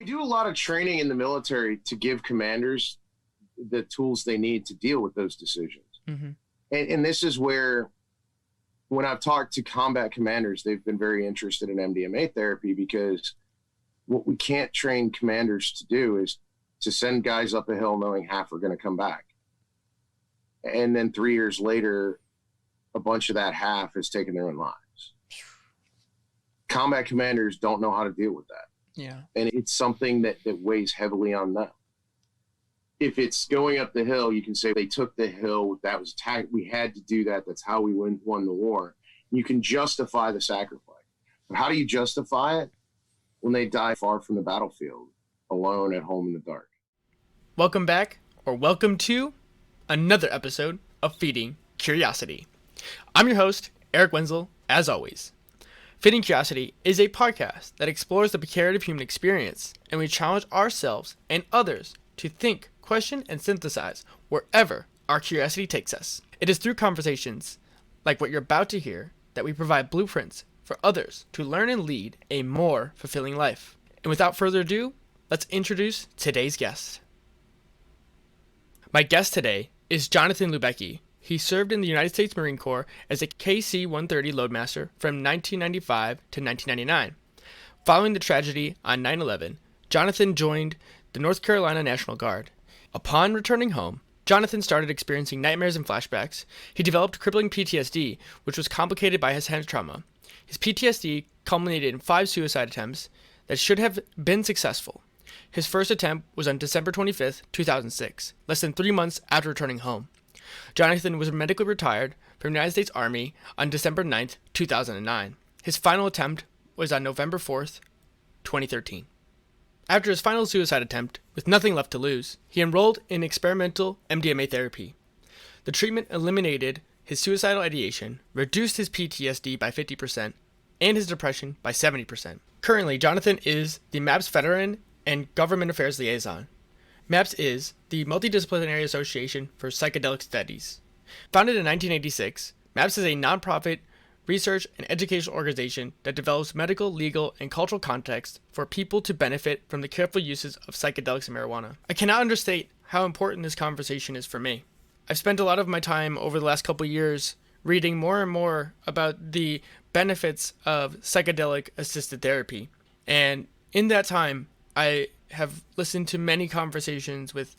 do a lot of training in the military to give commanders the tools they need to deal with those decisions. Mm-hmm. And this is where, when I've talked to combat commanders, they've been very interested in MDMA therapy, because what we can't train commanders to do is to send guys up a hill knowing half are going to come back. And then 3 years later, a bunch of that half has taken their own lives. Combat commanders don't know how to deal with that. Yeah. And it's something that weighs heavily on them. If it's going up the hill, you can say they took the hill, that was we had to do that. That's how we won the war. You can justify the sacrifice. But how do you justify it? When they die far from the battlefield, alone at home in the dark. Welcome back, or welcome to another episode of Feeding Curiosity. I'm your host, Eric Wenzel, as always. Feeding Curiosity is a podcast that explores the precarious human experience, and we challenge ourselves and others to think, question, and synthesize wherever our curiosity takes us. It is through conversations like what you're about to hear that we provide blueprints for others to learn and lead a more fulfilling life. And without further ado, let's introduce today's guest. My guest today is Jonathan Lubecky. He served in the United States Marine Corps as a KC-130 Loadmaster from 1995 to 1999. Following the tragedy on 9/11, Jonathan joined the North Carolina National Guard. Upon returning home, Jonathan started experiencing nightmares and flashbacks. He developed crippling PTSD, which was complicated by his head trauma. His PTSD culminated in 5 suicide attempts that should have been successful. His first attempt was on December 25th, 2006, less than 3 months after returning home. Jonathan was medically retired from the United States Army on December 9th, 2009. His final attempt was on November 4th, 2013. After his final suicide attempt, with nothing left to lose, he enrolled in experimental MDMA therapy. The treatment eliminated his suicidal ideation, reduced his PTSD by 50%, and his depression by 70%. Currently, Jonathan is the MAPS Veteran and Government Affairs Liaison. MAPS is the Multidisciplinary Association for Psychedelic Studies. Founded in 1986, MAPS is a nonprofit research and educational organization that develops medical, legal, and cultural context for people to benefit from the careful uses of psychedelics and marijuana. I cannot understate how important this conversation is for me. I've spent a lot of my time over the last couple of years reading more and more about the benefits of psychedelic-assisted therapy. And in that time, I have listened to many conversations with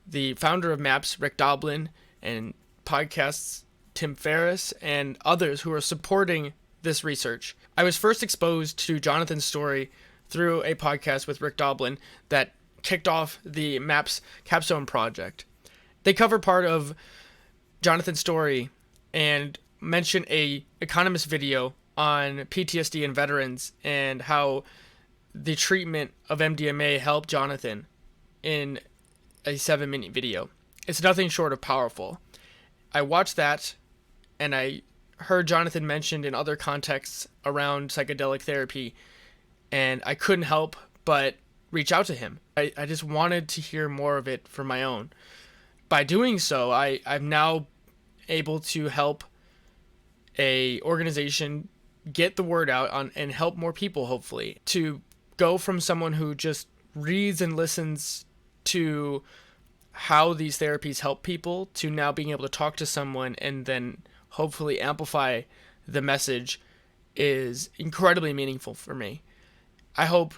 the founder of MAPS, Rick Doblin, and podcasts Tim Ferriss, and others who are supporting this research. I was first exposed to Jonathan's story through a podcast with Rick Doblin that kicked off the MAPS Capstone project. They cover part of Jonathan's story and mention a Economist video on PTSD and veterans and how the treatment of MDMA helped Jonathan in a 7-minute video. It's nothing short of powerful. I watched that, and I heard Jonathan mentioned in other contexts around psychedelic therapy, and I couldn't help but reach out to him. I just wanted to hear more of it for my own. By doing so, I'm now able to help a organization get the word out on and help more people, hopefully, to go from someone who just reads and listens to how these therapies help people to now being able to talk to someone and then hopefully amplify the message is incredibly meaningful for me. I hope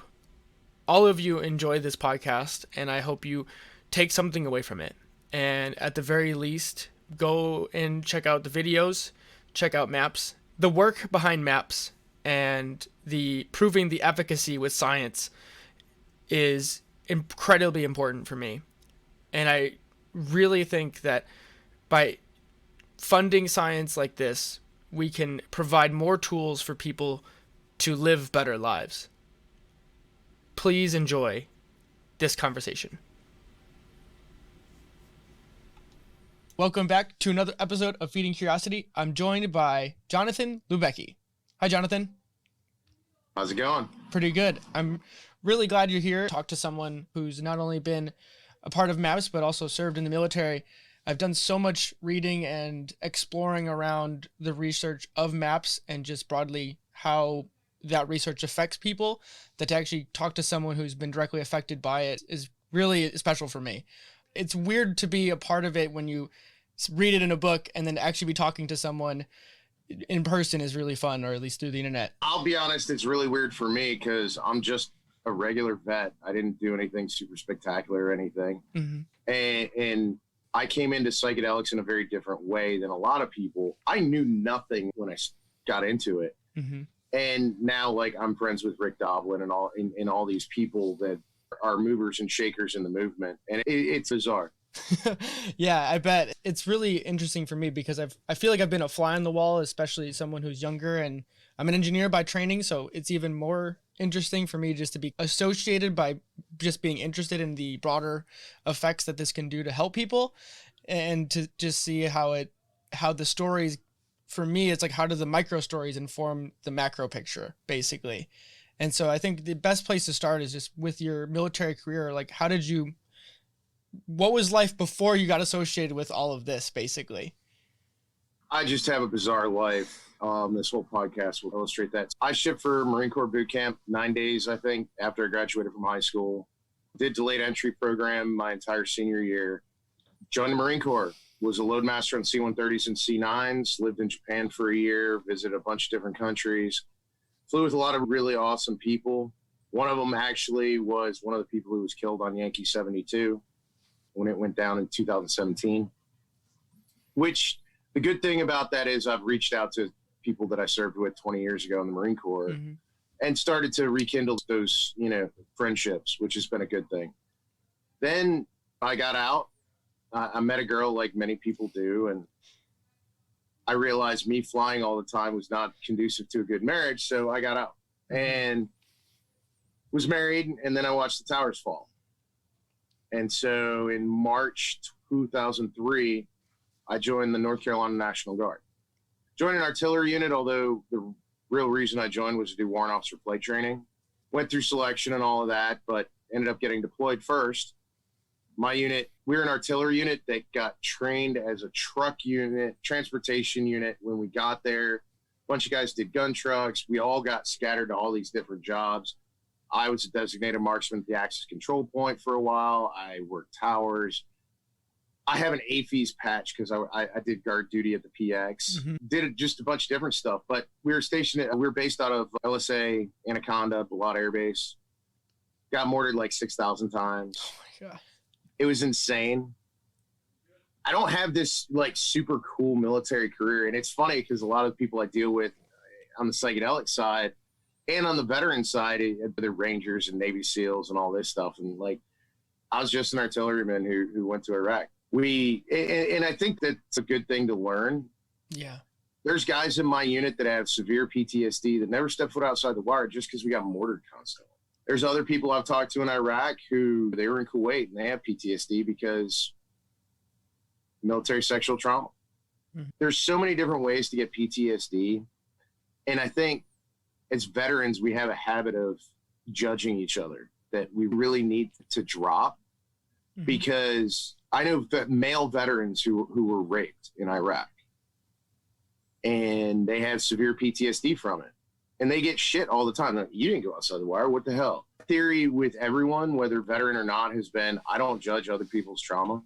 all of you enjoy this podcast, and I hope you take something away from it. And at the very least, go and check out the videos, check out MAPS. The work behind MAPS and the proving the efficacy with science is incredibly important for me. And I really think that by funding science like this, we can provide more tools for people to live better lives. Please enjoy this conversation. Welcome back to another episode of Feeding Curiosity. I'm joined by Jonathan Lubecky. Hi, Jonathan. How's it going? Pretty good. I'm really glad you're here to talk to someone who's not only been a part of MAPS, but also served in the military. I've done so much reading and exploring around the research of MAPS and just broadly how that research affects people, that to actually talk to someone who's been directly affected by it is really special for me. It's weird to be a part of it when you read it in a book, and then actually be talking to someone in person is really fun, or at least through the internet. I'll be honest, it's really weird for me because I'm just a regular vet. I didn't do anything super spectacular or anything. And I came into psychedelics in a very different way than a lot of people. I knew nothing when I got into it. And now, like, I'm friends with Rick Doblin and all these people that are movers and shakers in the movement. And it's bizarre. Yeah, I bet. It's really interesting for me because I feel like I've been a fly on the wall, especially someone who's younger, and I'm an engineer by training, so it's even more interesting for me just to be associated by just being interested in the broader effects that this can do to help people, and to just see how the stories, for me, it's like, how do the micro stories inform the macro picture, basically. And so I think the best place to start is just with your military career. Like, what was life before you got associated with all of this, basically? I just have a bizarre life. This whole podcast will illustrate that. I shipped for Marine Corps boot camp 9 days, I think, after I graduated from high school. Did delayed entry program my entire senior year. Joined the Marine Corps. Was a loadmaster on C-130s and C-9s. Lived in Japan for a year. Visited a bunch of different countries. Flew with a lot of really awesome people. One of them actually was one of the people who was killed on Yankee 72 when it went down in 2017. Which, the good thing about that is I've reached out to people that I served with 20 years ago in the Marine Corps and started to rekindle those, friendships, which has been a good thing. Then I got out. I met a girl like many people do, and I realized me flying all the time was not conducive to a good marriage, so I got out and was married, and then I watched the towers fall. And so in March 2003, I joined the North Carolina National Guard. Joined an artillery unit, although the real reason I joined was to do Warrant Officer Flight Training. Went through selection and all of that, but ended up getting deployed first. My unit, we were an artillery unit that got trained as a truck unit, transportation unit. When we got there, a bunch of guys did gun trucks. We all got scattered to all these different jobs. I was a designated marksman at the access control point for a while. I worked towers. I have an AFES patch because I did guard duty at the PX. Did just a bunch of different stuff. But we were based out of LSA, Anaconda, Balad Air Base. Got mortared like 6,000 times. Oh my God. It was insane. I don't have this like super cool military career. And it's funny because a lot of people I deal with on the psychedelic side and on the veteran side, the Rangers and Navy SEALs and all this stuff. And like, I was just an artilleryman who went to Iraq. And I think that's a good thing to learn. Yeah. There's guys in my unit that have severe PTSD that never step foot outside the wire just because we got mortared constantly. There's other people I've talked to in Iraq who they were in Kuwait and they have PTSD because military sexual trauma. There's so many different ways to get PTSD. And I think as veterans, we have a habit of judging each other that we really need to drop because I know that male veterans who were raped in Iraq and they have severe PTSD from it. And they get shit all the time. Like, you didn't go outside the wire. What the hell? Theory with everyone, whether veteran or not, has been I don't judge other people's trauma.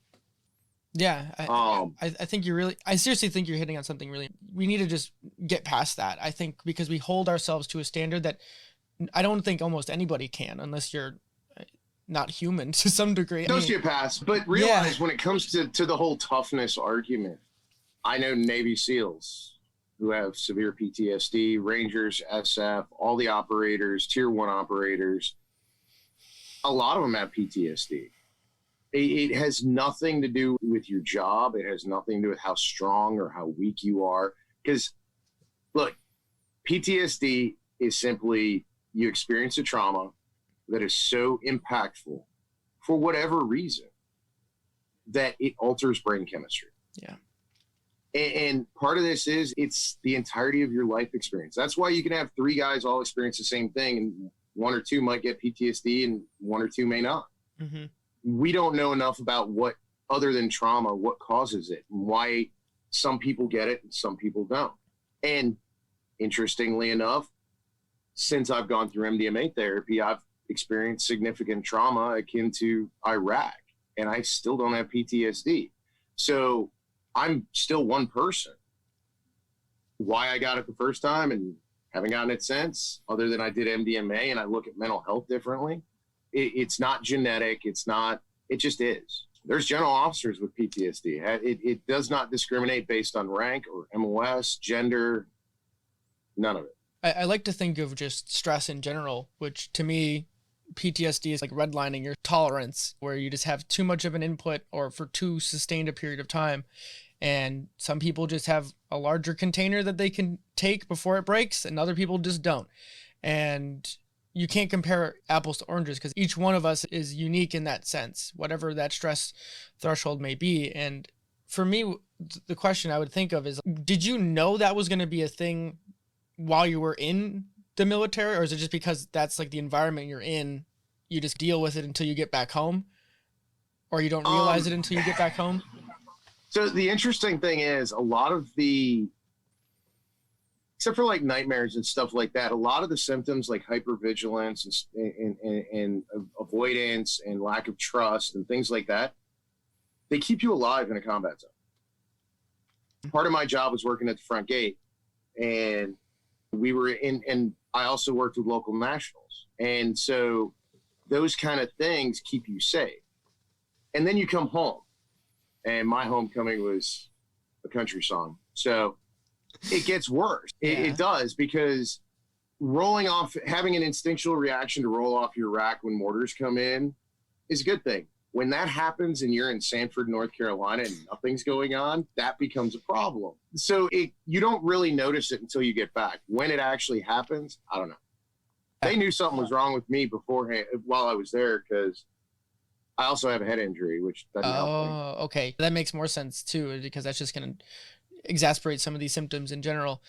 Yeah. I think I seriously think you're hitting on something really. We need to just get past that. I think because we hold ourselves to a standard that I don't think almost anybody can unless you're not human to some degree. Sociopaths. But realize when it comes to the whole toughness argument, I know Navy SEALs who have severe PTSD, Rangers, SF, all the operators, Tier 1 operators. A lot of them have PTSD. It has nothing to do with your job. It has nothing to do with how strong or how weak you are. Because, look, PTSD is simply you experience a trauma that is so impactful for whatever reason that it alters brain chemistry. Yeah. And part of this is it's the entirety of your life experience. That's why you can have three guys all experience the same thing and one or two might get PTSD and one or two may not. We don't know enough about what, other than trauma, what causes it and why some people get it and some people don't. And interestingly enough, since I've gone through MDMA therapy, I've experienced significant trauma akin to Iraq, and I still don't have PTSD. So I'm still one person. Why I got it the first time and haven't gotten it since, other than I did MDMA and I look at mental health differently. It's not genetic. It just is. There's general officers with PTSD. It does not discriminate based on rank or MOS, gender, none of it. I like to think of just stress in general, which to me, PTSD is like redlining your tolerance, where you just have too much of an input or for too sustained a period of time. And some people just have a larger container that they can take before it breaks, and other people just don't. And you can't compare apples to oranges because each one of us is unique in that sense, whatever that stress threshold may be. And for me, the question I would think of is, did you know that was going to be a thing while you were in the military, or is it just because that's like the environment you're in, you just deal with it until you get back home, or you don't realize it until you get back home? So the interesting thing is, a lot of except for like nightmares and stuff like that, a lot of the symptoms like hypervigilance and avoidance and lack of trust and things like that, they keep you alive in a combat zone. Part of my job was working at the front gate, and we were and I also worked with local nationals. And so those kind of things keep you safe. And then you come home, and my homecoming was a country song. So it gets worse. It does, because having an instinctual reaction to roll off your rack when mortars come in is a good thing. When that happens and you're in Sanford, North Carolina, and nothing's going on, that becomes a problem. So you don't really notice it until you get back. When it actually happens, I don't know. They knew something was wrong with me beforehand while I was there, because I also have a head injury, which doesn't help me. Oh, okay. That makes more sense too, because that's just going to exasperate some of these symptoms in general.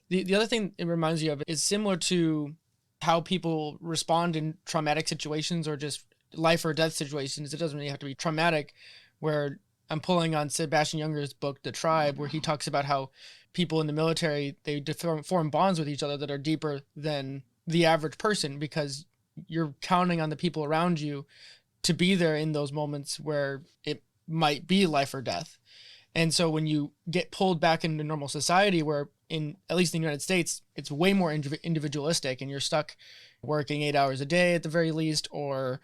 The other thing it reminds you of is similar to how people respond in traumatic situations or just life or death situations. It doesn't really have to be traumatic, where I'm pulling on Sebastian Junger's book, The Tribe, where he talks about how people in the military, they form bonds with each other that are deeper than the average person, because you're counting on the people around you to be there in those moments where it might be life or death. And so when you get pulled back into normal society, where at least in the United States, it's way more individualistic, and you're stuck working 8 hours a day at the very least, or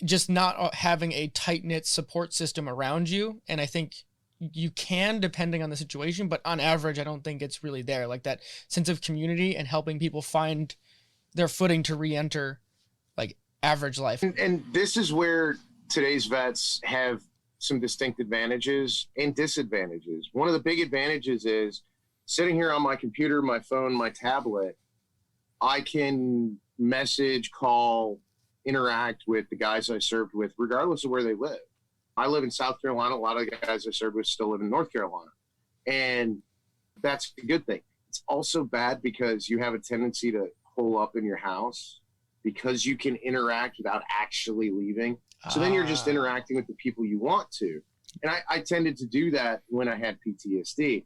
just not having a tight-knit support system around you. And I think you can, depending on the situation, but on average, I don't think it's really there. Like that sense of community and helping people find their footing to re-enter like average life. And this is where today's vets have some distinct advantages and disadvantages. One of the big advantages is sitting here on my computer, my phone, my tablet, I can message, call, interact with the guys I served with, regardless of where they live. I live in South Carolina. A lot of the guys I served with still live in North Carolina. And that's a good thing. It's also bad because you have a tendency to hole up in your house because you can interact without actually leaving. So then you're just interacting with the people you want to. And I tended to do that when I had PTSD,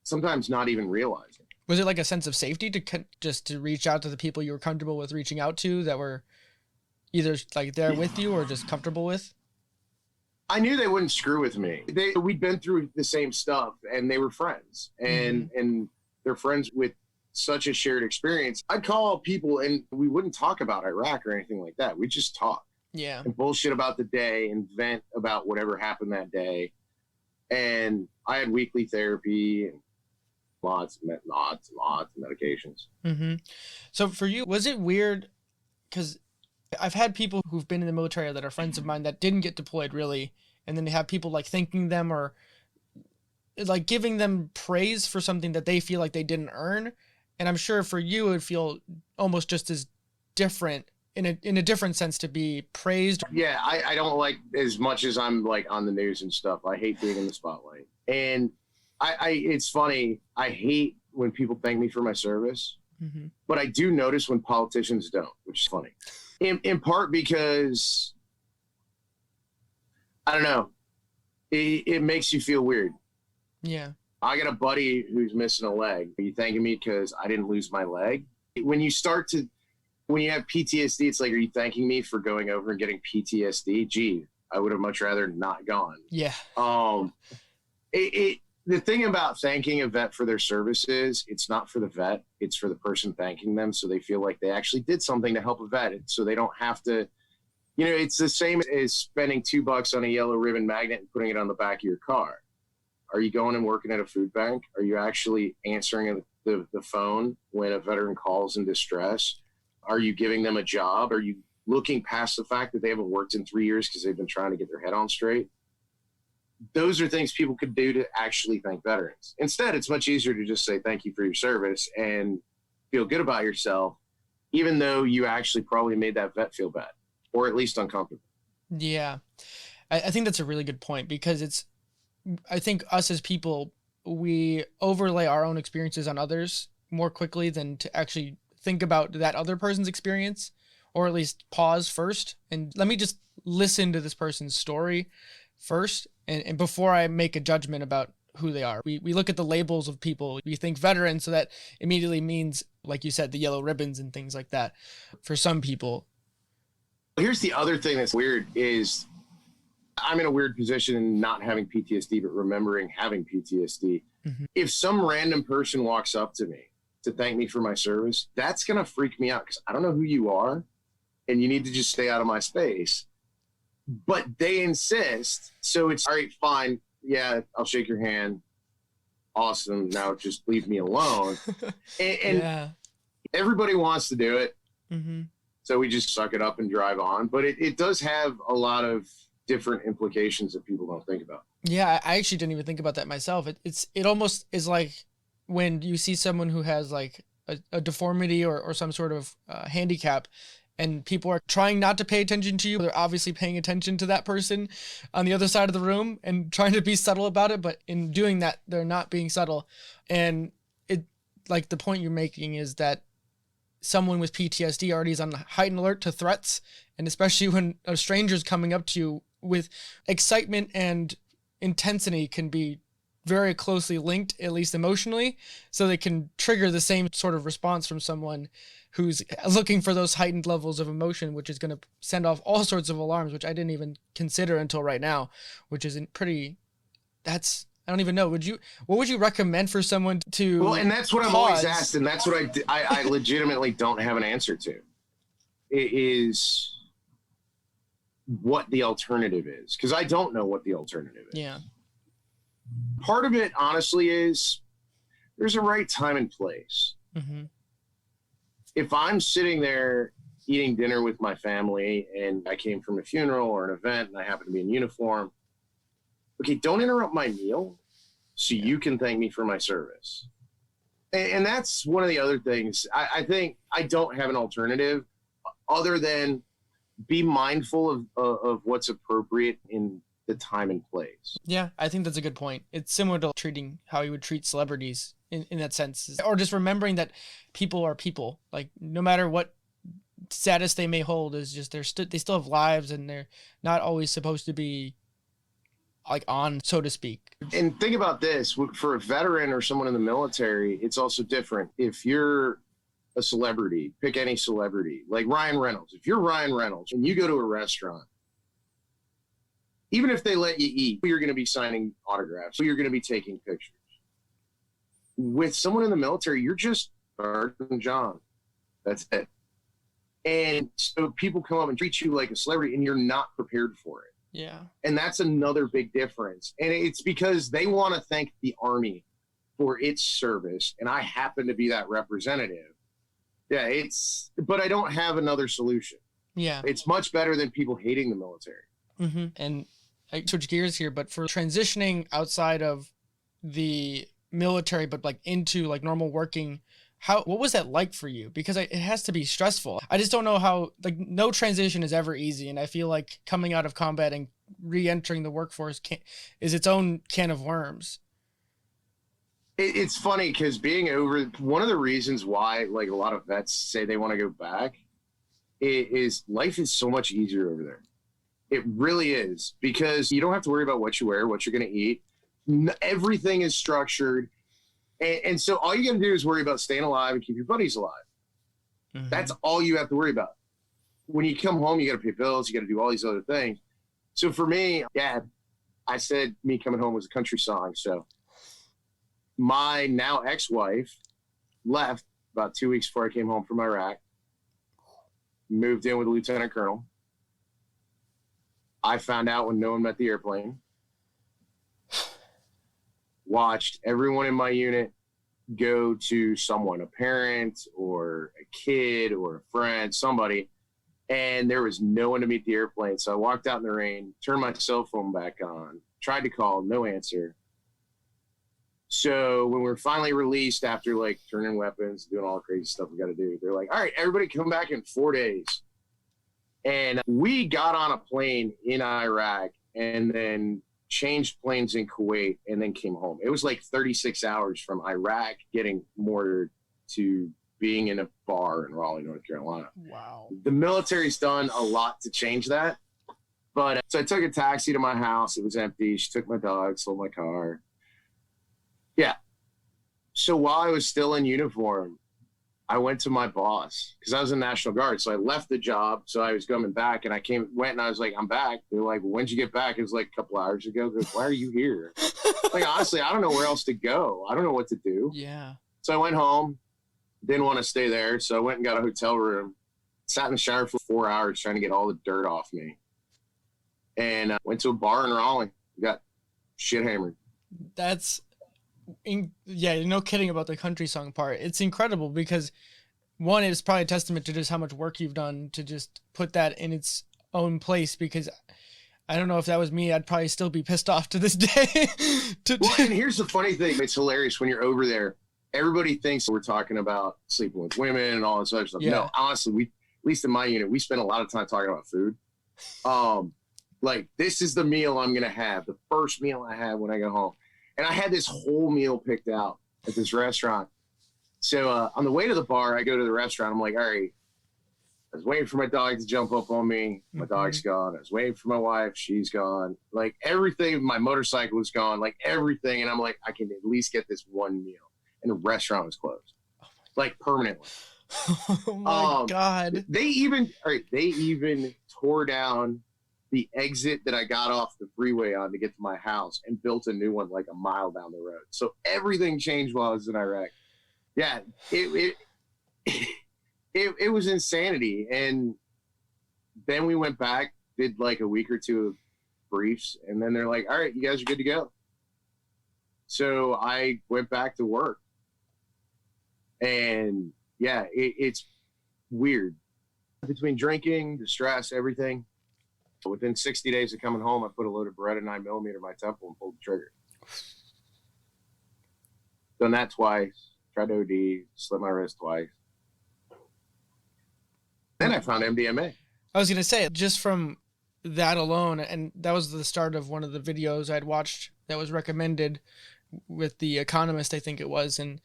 sometimes not even realizing. Was it like a sense of safety to reach out to the people you were comfortable with reaching out to, that were either like there with you or just comfortable with? I knew they wouldn't screw with me. We'd been through the same stuff, and they were friends, and they're friends with such a shared experience. I'd call people, and we wouldn't talk about Iraq or anything like that. We'd just talk. Yeah. And bullshit about the day and vent about whatever happened that day. And I had weekly therapy and lots of medications. Mm-hmm. So for you, was it weird? Because I've had people who've been in the military that are friends of mine that didn't get deployed really. And then they have people like thanking them or like giving them praise for something that they feel like they didn't earn. And I'm sure for you, it would feel almost just as different in a different sense to be praised. Yeah, I don't like, as much as I'm like on the news and stuff, I hate being in the spotlight. And it's funny, I hate when people thank me for my service, but I do notice when politicians don't, which is funny. In part because, I don't know, it makes you feel weird. Yeah. I got a buddy who's missing a leg. Are you thanking me because I didn't lose my leg? When you have PTSD, it's like, are you thanking me for going over and getting PTSD? Gee, I would have much rather not gone. Yeah. The thing about thanking a vet for their services, it's not for the vet, it's for the person thanking them. So they feel like they actually did something to help a vet. So they don't have to, it's the same as spending $2 on a yellow ribbon magnet and putting it on the back of your car. Are you going and working at a food bank? Are you actually answering the phone when a veteran calls in distress? Are you giving them a job? Are you looking past the fact that they haven't worked in 3 years because they've been trying to get their head on straight? Those are things people could do to actually thank veterans. Instead, it's much easier to just say thank you for your service and feel good about yourself, even though you actually probably made that vet feel bad or at least uncomfortable. Yeah. I think that's a really good point, because I think us as people, we overlay our own experiences on others more quickly than to actually think about that other person's experience, or at least pause first and let me just listen to this person's story first, and before I make a judgment about who they are. We look at the labels of people. We think veteran, so that immediately means, like you said, the yellow ribbons and things like that for some people. Here's the other thing that's weird is I'm in a weird position in not having PTSD, but remembering having PTSD. Mm-hmm. If some random person walks up to me to thank me for my service, that's going to freak me out because I don't know who you are and you need to just stay out of my space. But they insist. So it's all right, fine. Yeah, I'll shake your hand. Awesome. Now just leave me alone. And yeah. Everybody wants to do it. Mm-hmm. So we just suck it up and drive on. But it does have a lot of different implications that people don't think about. Yeah, I actually didn't even think about that myself. It almost is like when you see someone who has like a deformity or some sort of handicap, and people are trying not to pay attention to you. They're obviously paying attention to that person on the other side of the room and trying to be subtle about it. But in doing that, they're not being subtle. And it, like the point you're making is that someone with PTSD already is on heightened alert to threats. And especially when a stranger's coming up to you with excitement and intensity can be very closely linked, at least emotionally. So they can trigger the same sort of response from someone who's looking for those heightened levels of emotion, which is going to send off all sorts of alarms, which I didn't even consider until right now, which isn't pretty, I don't even know. What would you recommend for someone to Well, and that's what I'm always asked, and that's what I legitimately don't have an answer to. It is what the alternative is, because I don't know what the alternative is. Yeah. Part of it, honestly, is there's a right time and place. Mm-hmm. If I'm sitting there eating dinner with my family and I came from a funeral or an event and I happen to be in uniform, okay, don't interrupt my meal so you can thank me for my service. And that's one of the other things. I think I don't have an alternative other than be mindful of what's appropriate in the time and place. Yeah, I think that's a good point. It's similar to treating how you would treat celebrities in that sense, or just remembering that people are people. Like no matter what status they may hold, is just they still have lives and they're not always supposed to be like on, so to speak. And think about this, for a veteran or someone in the military, it's also different. If you're a celebrity, pick any celebrity, like Ryan Reynolds. If you're Ryan Reynolds and you go to a restaurant, even if they let you eat, you're going to be signing autographs, you're going to be taking pictures. With someone in the military, you're just Sergeant John. That's it. And so people come up and treat you like a celebrity and you're not prepared for it. Yeah. And that's another big difference. And it's because they want to thank the Army for its service. And I happen to be that representative. Yeah, but I don't have another solution. Yeah. It's much better than people hating the military. Mm-hmm. And I switch gears here, but for transitioning outside of the military, but like into like normal working, what was that like for you? Because it has to be stressful. I just don't know how, like, no transition is ever easy. And I feel like coming out of combat and re-entering the workforce is its own can of worms. It's funny because one of the reasons why like a lot of vets say they want to go back is life is so much easier over there. It really is, because you don't have to worry about what you wear, what you're going to eat. Everything is structured. And so all you got to do is worry about staying alive and keep your buddies alive. Mm-hmm. That's all you have to worry about. When you come home, you got to pay bills. You got to do all these other things. So for me, yeah, I said me coming home was a country song. So my now ex-wife left about 2 weeks before I came home from Iraq, moved in with a lieutenant colonel. I found out when no one met the airplane, watched everyone in my unit go to someone, a parent or a kid or a friend, somebody, and there was no one to meet the airplane. So I walked out in the rain, turned my cell phone back on, tried to call, no answer. So when we were finally released after like turning weapons, doing all the crazy stuff we got to do, they're like, all right, everybody come back in 4 days. And we got on a plane in Iraq and then changed planes in Kuwait and then came home. It was like 36 hours from Iraq getting mortared to being in a bar in Raleigh, North Carolina. Wow. The military's done a lot to change that. But so I took a taxi to my house. It was empty. She took my dog, sold my car. Yeah. So while I was still in uniform, I went to my boss because I was in National Guard. So I left the job. So I was coming back and I went and I was like, I'm back. They're like, well, when'd you get back? It was like a couple hours ago. They're like, why are you here? Like, honestly, I don't know where else to go. I don't know what to do. Yeah. So I went home, didn't want to stay there. So I went and got a hotel room, sat in the shower for 4 hours trying to get all the dirt off me. And went to a bar in Raleigh, got shit hammered. Yeah, no kidding about the country song part. It's incredible because one, it's probably a testament to just how much work you've done to just put that in its own place, because I don't know if that was me, I'd probably still be pissed off to this day. Well, and here's the funny thing. It's hilarious when you're over there. Everybody thinks we're talking about sleeping with women and all this other stuff. Yeah. No, honestly, at least in my unit, we spend a lot of time talking about food. Like, this is the meal I'm going to have, the first meal I have when I go home. And I had this whole meal picked out at this restaurant. So on the way to the bar, I go to the restaurant. I'm like, all right, I was waiting for my dog to jump up on me. My dog's gone. I was waiting for my wife. She's gone. Like, everything, my motorcycle was gone, like everything. And I'm like, I can at least get this one meal. And the restaurant was closed, like permanently. Oh my God. They even tore down the exit that I got off the freeway on to get to my house and built a new one like a mile down the road. So everything changed while I was in Iraq. Yeah, it was insanity. And then we went back, did like a week or two of briefs, and then they're like, all right, you guys are good to go. So I went back to work. And yeah, it's weird. Between drinking, the stress, everything. Within 60 days of coming home, I put a load of Beretta 9mm in my temple and pulled the trigger. Done that twice. Tried to OD, slit my wrist twice. Then I found MDMA. I was going to say, just from that alone, and that was the start of one of the videos I'd watched that was recommended with The Economist, I think it was, and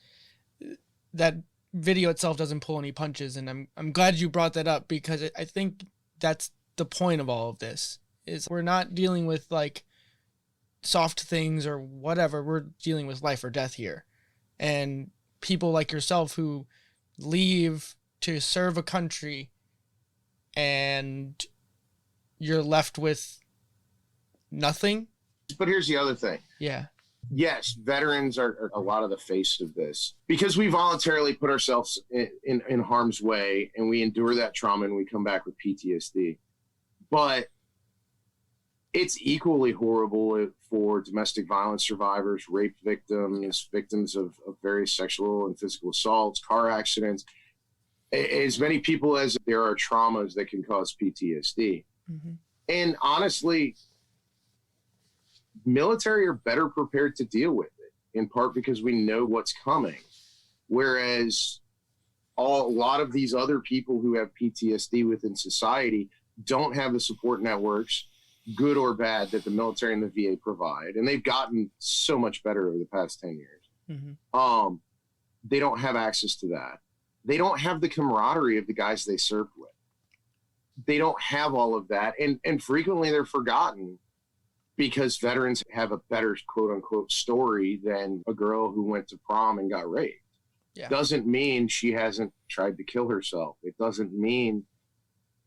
that video itself doesn't pull any punches, and I'm glad you brought that up, because I think that's the point of all of this, is we're not dealing with like soft things or whatever. We're dealing with life or death here. And people like yourself who leave to serve a country and you're left with nothing. But here's the other thing. Yeah. Yes, veterans are a lot of the face of this because we voluntarily put ourselves in harm's way and we endure that trauma and we come back with PTSD. But it's equally horrible for domestic violence survivors, rape victims, victims of various sexual and physical assaults, car accidents. As many people as there are traumas that can cause PTSD. Mm-hmm. And honestly, military are better prepared to deal with it, in part because we know what's coming. Whereas a lot of these other people who have PTSD within society don't have the support networks, good or bad, that the military and the VA provide. And they've gotten so much better over the past 10 years. Mm-hmm. They don't have access to that. They don't have the camaraderie of the guys they served with. They don't have all of that. And frequently they're forgotten because veterans have a better quote unquote story than a girl who went to prom and got raped. Yeah. Doesn't mean she hasn't tried to kill herself. It doesn't mean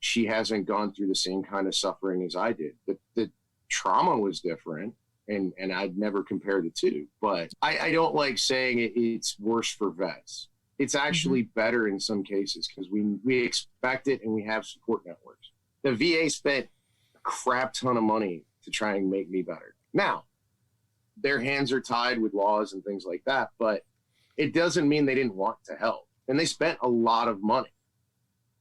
she hasn't gone through the same kind of suffering as I did. The trauma was different, and I'd never compare the two. But I don't like saying it's worse for vets. It's actually better in some cases because we expect it and we have support networks. The VA spent a crap ton of money to try and make me better. Now, their hands are tied with laws and things like that, but it doesn't mean they didn't want to help. And they spent a lot of money,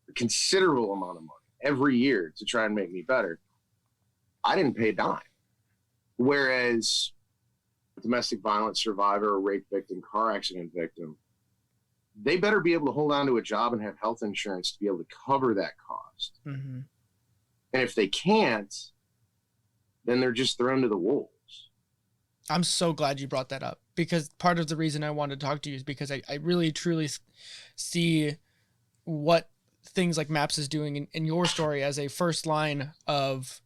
a considerable amount of money every year to try and make me better. I didn't pay a dime. Whereas a domestic violence survivor, a rape victim, car accident victim, they better be able to hold on to a job and have health insurance to be able to cover that cost. And if they can't, then they're just thrown to the wolves. I'm so glad you brought that up, because part of the reason I wanted to talk to you is because I really, truly see what things like MAPS is doing in your story as a first line of,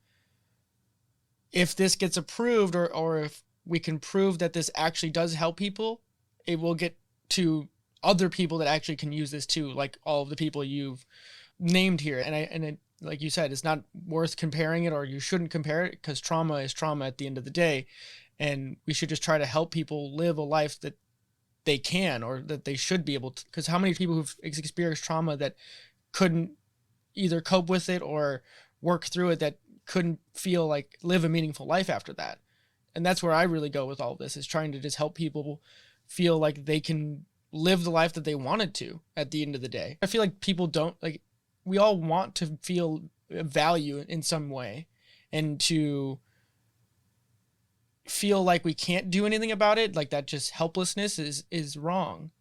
if this gets approved or if we can prove that this actually does help people, it will get to other people that actually can use this too, like all of the people you've named here. And like you said, it's not worth comparing it, or you shouldn't compare it, because trauma is trauma at the end of the day. And we should just try to help people live a life that they can, or that they should be able to. Because how many people who've experienced trauma that couldn't either cope with it or work through it, that couldn't feel like live a meaningful life after that? And that's where I really go with all this, is trying to just help people feel like they can live the life that they wanted to at the end of the day. I feel like people don't, like, we all want to feel value in some way, and to feel like we can't do anything about it, like that just helplessness is wrong.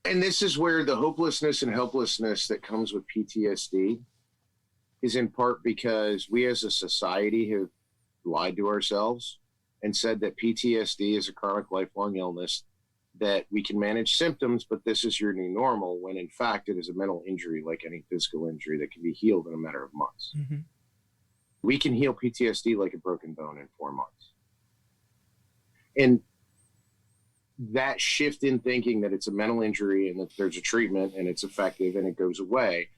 And this is where the hopelessness and helplessness that comes with PTSD is in part because we as a society have lied to ourselves and said that PTSD is a chronic lifelong illness, that we can manage symptoms, but this is your new normal, when in fact it is a mental injury like any physical injury that can be healed in a matter of months. We can heal PTSD like a broken bone in 4 months. And that shift in thinking that it's a mental injury and that there's a treatment and it's effective and it goes away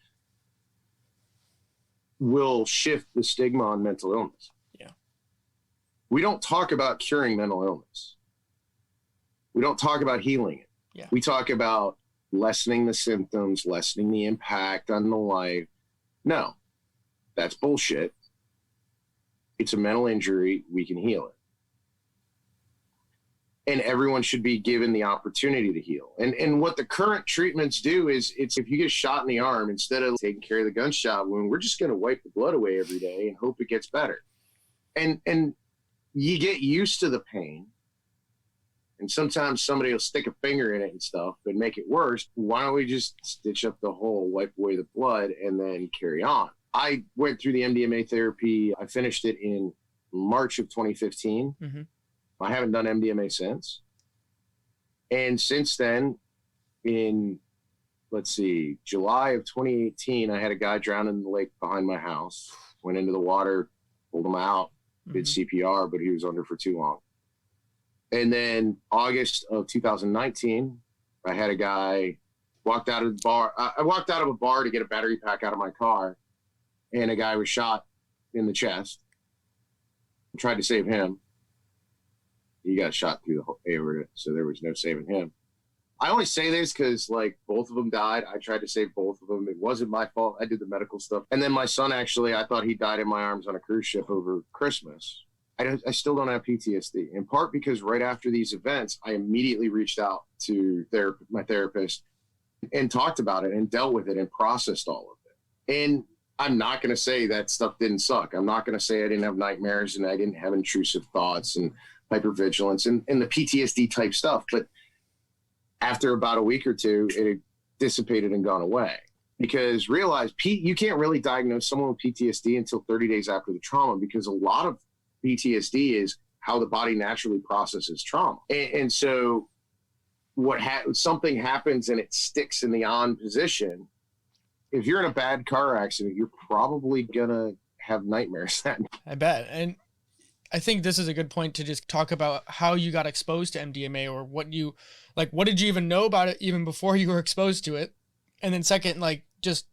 will shift the stigma on mental illness. Yeah. We don't talk about curing mental illness. We don't talk about healing it. Yeah. We talk about lessening the symptoms, lessening the impact on the life. No, that's bullshit. It's a mental injury. We can heal it. And everyone should be given the opportunity to heal. And what the current treatments do is, it's, if you get shot in the arm, instead of taking care of the gunshot wound, we're just going to wipe the blood away every day and hope it gets better. And you get used to the pain. And sometimes somebody will stick a finger in it and stuff and make it worse. Why don't we just stitch up the hole, wipe away the blood, and then carry on? I went through the MDMA therapy. I finished it in March of 2015. I haven't done MDMA since. And since then, in, July of 2018, I had a guy drown in the lake behind my house. Went into the water, pulled him out, did CPR, but he was under for too long. And then August of 2019, I had a guy walked out of the bar. I walked out of a bar to get a battery pack out of my car, and a guy was shot in the chest. I tried to save him. He got shot through the aorta, so there was no saving him. I only say this because, both of them died. I tried to save both of them. It wasn't my fault. I did the medical stuff. And then my son, actually, I thought he died in my arms on a cruise ship over Christmas. I still don't have PTSD, in part because right after these events, I immediately reached out to my therapist and talked about it and dealt with it and processed all of it. And I'm not going to say that stuff didn't suck. I'm not going to say I didn't have nightmares and I didn't have intrusive thoughts and hypervigilance and the PTSD type stuff. But after about a week or two, it had dissipated and gone away. Because realize, you can't really diagnose someone with PTSD until 30 days after the trauma, because a lot of PTSD is how the body naturally processes trauma. And so something happens and it sticks in the on position. If you're in a bad car accident, you're probably going to have nightmares. I bet. And I think this is a good point to just talk about how you got exposed to MDMA, or what did you even know about it even before you were exposed to it? And then second, like, just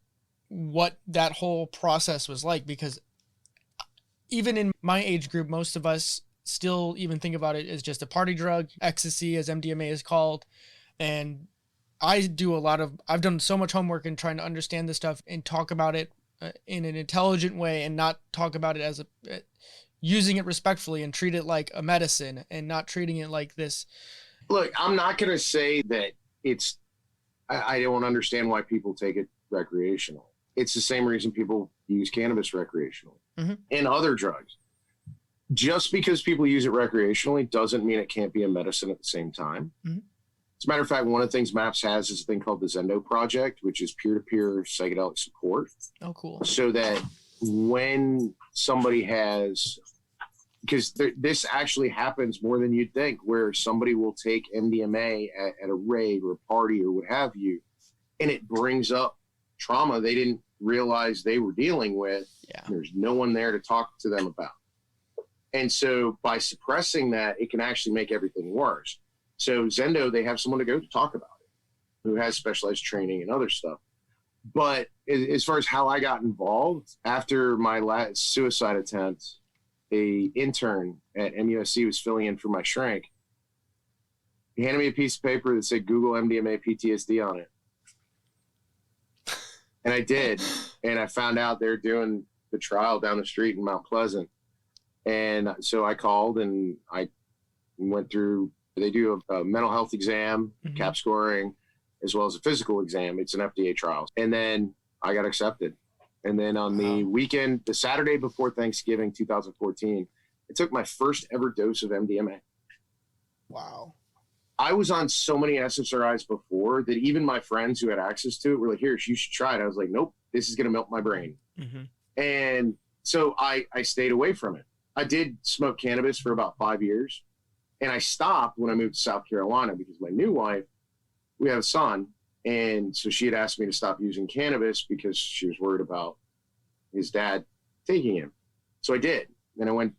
what that whole process was like, because even in my age group, most of us still even think about it as just a party drug, ecstasy as MDMA is called. And I've done so much homework in trying to understand this stuff and talk about it in an intelligent way, and not talk about it as using it respectfully and treat it like a medicine and not treating it like this. Look, I'm not going to say that I don't understand why people take it recreational. It's the same reason people use cannabis recreationally and other drugs. Just because people use it recreationally doesn't mean it can't be a medicine at the same time. As a matter of fact, one of the things MAPS has is a thing called the Zendo Project, which is peer-to-peer psychedelic support. Oh, cool. So that when somebody because this actually happens more than you'd think, where somebody will take MDMA at a rave or a party or what have you, and it brings up trauma they didn't realize they were dealing with. Yeah. There's no one there to talk to them about. And so by suppressing that, it can actually make everything worse. So Zendo, they have someone to go to talk about it, who has specialized training and other stuff. But as far as how I got involved, after my last suicide attempt, a intern at MUSC was filling in for my shrink. He handed me a piece of paper that said Google MDMA PTSD on it. And I did. And I found out they're doing the trial down the street in Mount Pleasant. And so I called and I went through, they do a mental health exam, cap scoring, as well as a physical exam. It's an FDA trial. And then I got accepted. And then on the weekend, the Saturday before Thanksgiving, 2014, I took my first ever dose of MDMA. Wow. I was on so many SSRIs before that even my friends who had access to it were like, here, you should try it. I was like, nope, this is going to melt my brain. And so I stayed away from it. I did smoke cannabis for about 5 years. And I stopped when I moved to South Carolina because my new wife, we have a son. And so she had asked me to stop using cannabis because she was worried about his dad taking him. So I did. And I went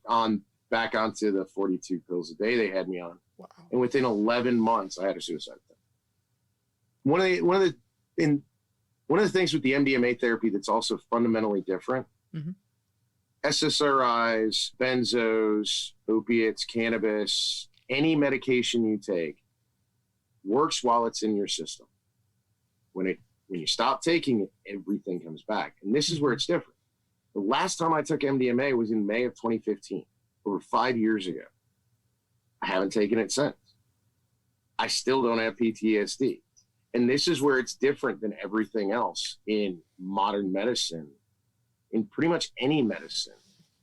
back onto the 42 pills a day they had me on. Wow. And within 11 months, I had a suicide attempt. One of the things with the MDMA therapy that's also fundamentally different, SSRIs, benzos, opiates, cannabis, any medication you take works while it's in your system. When you stop taking it, everything comes back. And this is where it's different. The last time I took MDMA was in May of 2015, over 5 years ago. I haven't taken it since. I still don't have PTSD. And this is where it's different than everything else in modern medicine, in pretty much any medicine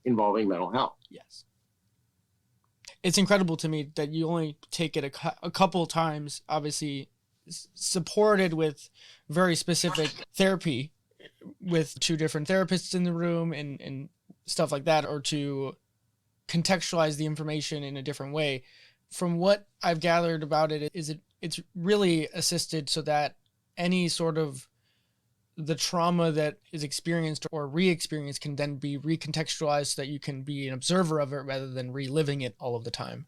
involving mental health. Yes. It's incredible to me that you only take it a couple times, obviously supported with very specific therapy with 2 different therapists in the room and stuff like that, or to contextualize the information in a different way. From what I've gathered about it, it's really assisted so that any sort of the trauma that is experienced or re-experienced can then be recontextualized so that you can be an observer of it rather than reliving it all of the time.